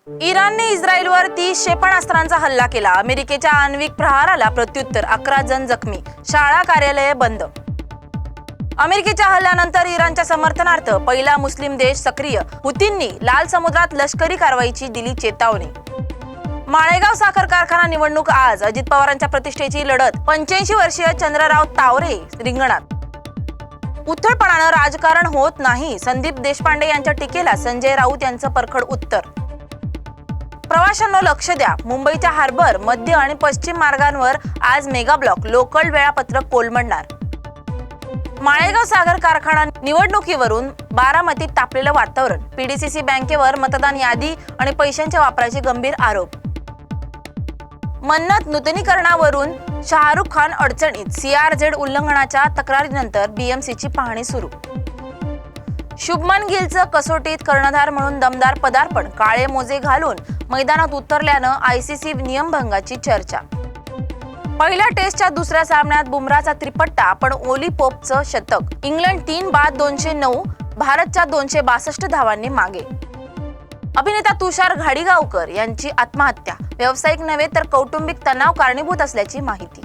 इराणने इस्रायलवर 30 क्षेपणास्त्रांचा हल्ला केला। अमेरिकेच्या आण्विक प्रहाराला प्रत्युत्तर, 11 जण जखमी, शाळा कार्यालये बंद। अमेरिकेच्या हल्ल्यानंतर इराणच्या समर्थनार्थ पहिला मुस्लिम देश सक्रिय, हुतींनी लाल समुद्रात लष्करी कारवाईची दिली चेतावणी। माळेगाव साखर कारखाना निवडणूक आज, अजित पवारांच्या प्रतिष्ठेची लढत, 85 वर्षीय चंद्रराव तावरे रिंगणात। उथळपणानं राजकारण होत नाही, संदीप देशपांडे यांच्या टीकेला संजय राऊत यांचं परखड उत्तर। प्रवाशांनो लक्ष द्या, मुंबईच्या हार्बर, मध्य आणि पश्चिम मार्गांवर आज मेगा ब्लॉक, लोकल वेळापत्रक कोलमडणार। माळेगाव साखर कारखाना निवडणुकीवरून बारामतीत तापलेलं वातावरण, पीडीसीसी बँकेवर मतदान यादी आणि पैशांच्या वापराचे गंभीर आरोप। मन्नत नूतनीकरणावरून शाहरुख खान अडचणीत, CRZ उल्लंघनाच्या तक्रारीनंतर BMCची पाहणी सुरू। शुभमन गिलचं कसोटीत कर्णधार म्हणून दमदार पदार्पण, काळे मोजे घालून मैदानात उतरल्यानं ICC नियमभंगाची चर्चा। पहिल्या टेस्टच्या दुसऱ्या सामन्यात बुमराचा त्रिपट्टा, पण ओली पोपचं शतक। इंग्लंड 3 बाद 209, भारतच्या 262 धावांनी मागे। अभिनेता तुषार घाडीगावकर यांची आत्महत्या, व्यावसायिक नव्हे तर कौटुंबिक तणाव कारणीभूत असल्याची माहिती।